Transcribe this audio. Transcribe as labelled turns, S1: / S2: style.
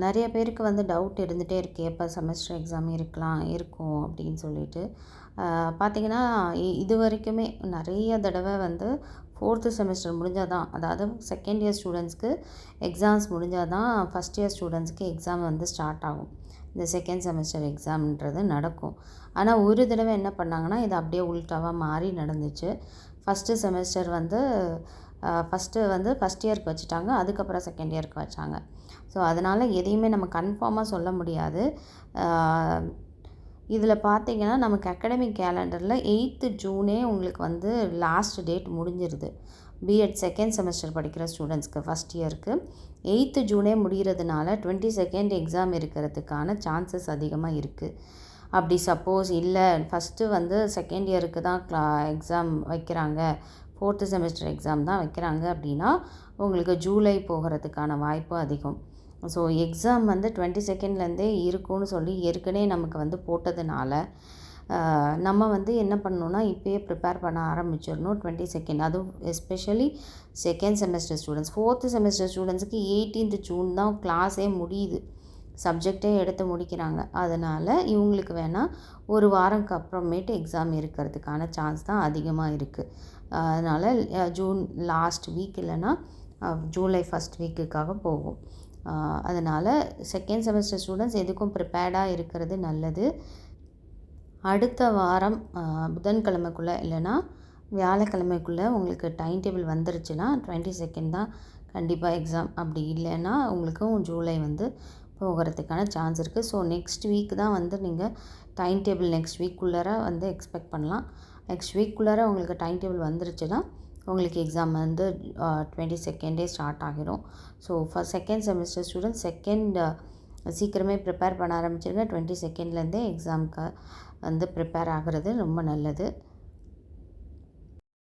S1: நிறைய பேருக்கு வந்து டவுட் இருந்துகிட்டே இருக்குது, எப்போ செமஸ்டர் எக்ஸாம் இருக்கும் அப்படின்னு சொல்லிட்டு. பார்த்திங்கன்னா இது வரைக்குமே நிறைய தடவை வந்து 4th செமஸ்டர் முடிஞ்சால் தான், அதாவது செகண்ட் இயர் ஸ்டூடெண்ட்ஸ்க்கு எக்ஸாம்ஸ் முடிஞ்சால் தான் ஃபஸ்ட் இயர் ஸ்டூடெண்ட்ஸ்க்கு எக்ஸாம் வந்து ஸ்டார்ட் ஆகும். இந்த செகண்ட் செமஸ்டர் எக்ஸாம்ன்றது நடக்கும். ஆனால் ஒரு தடவை என்ன பண்ணாங்கன்னா, இது அப்படியே உல்டாவாக மாறி நடந்துச்சு. ஃபஸ்ட்டு செமஸ்டர் வந்து ஃபஸ்ட் இயருக்கு வச்சுட்டாங்க, அதுக்கப்புறம் செகண்ட் இயருக்கு வச்சாங்க. ஸோ அதனால் எதையுமே நம்ம கன்ஃபார்மாக சொல்ல முடியாது. இதில் பார்த்திங்கன்னா நமக்கு அகாடமிக் கேலண்டரில் 8th ஜூனே உங்களுக்கு வந்து லாஸ்ட் டேட் முடிஞ்சிருது. பிஎட் செகண்ட் செமஸ்டர் படிக்கிற ஸ்டூடெண்ட்ஸ்க்கு ஃபஸ்ட் இயருக்கு 8th ஜூனே முடிகிறதுனால 22nd எக்ஸாம் இருக்கிறதுக்கான சான்சஸ் அதிகமாக இருக்குது. அப்படி சப்போஸ் இல்லை ஃபஸ்ட்டு வந்து செகண்ட் இயருக்கு தான் எக்ஸாம் வைக்கிறாங்க, 4th செமஸ்டர் எக்ஸாம் தான் வைக்கிறாங்க அப்படின்னா உங்களுக்கு ஜூலை போகிறதுக்கான வாய்ப்பு அதிகம். ஸோ எக்ஸாம் வந்து 22ndலேருந்தே இருக்கும்னு சொல்லி ஏற்கனவே நமக்கு வந்து போட்டதுனால நம்ம வந்து என்ன பண்ணணுன்னா இப்போயே ப்ரிப்பேர் பண்ண ஆரம்பிச்சிடணும். 22nd அதுவும் especially second semester students. 4th semester ஸ்டூடெண்ட்ஸுக்கு 18th ஜூன் தான் கிளாஸே முடியுது, சப்ஜெக்டே எடுத்து முடிக்கிறாங்க. அதனால் இவங்களுக்கு வேணால் ஒரு வாரம்க்கு அப்புறமேட்டு எக்ஸாம் இருக்கிறதுக்கான சான்ஸ் தான் அதிகமாக இருக்குது. அதனால் ஜூன் லாஸ்ட் வீக் இல்லைன்னா ஜூலை ஃபஸ்ட் வீக்குக்காக போகும். அதனால் செகண்ட் செமஸ்டர் ஸ்டூடெண்ட்ஸ் எதுக்கும் ப்ரிப்பேர்டாக இருக்கிறது நல்லது. அடுத்த வாரம் புதன்கிழமைக்குள்ளே இல்லைன்னா வியாழக்கிழமைக்குள்ளே உங்களுக்கு டைம் டேபிள் வந்துருச்சுன்னா 22nd தான் கண்டிப்பாக எக்ஸாம். அப்படி இல்லைன்னா உங்களுக்கும் ஜூலை வந்து போகிறதுக்கான சான்ஸ் இருக்குது. ஸோ நெக்ஸ்ட் வீக் தான் வந்து நீங்கள் டைம் டேபிள் நெக்ஸ்ட் வீக்குள்ளார வந்து எக்ஸ்பெக்ட் பண்ணலாம். நெக்ஸ்ட் வீக்குள்ளார உங்களுக்கு டைம் டேபிள் வந்துருச்சுன்னா உங்களுக்கு எக்ஸாம் வந்து 22nd ஸ்டார்ட் ஆகிடும். ஸோ செகண்ட் செமஸ்டர் ஸ்டூடெண்ட்ஸ் சீக்கிரமே ப்ரிப்பேர் பண்ண ஆரம்பிச்சிருங்க. 22ndலேருந்தே எக்ஸாமுக்கு வந்து ப்ரிப்பேர் ஆகிறது ரொம்ப நல்லது.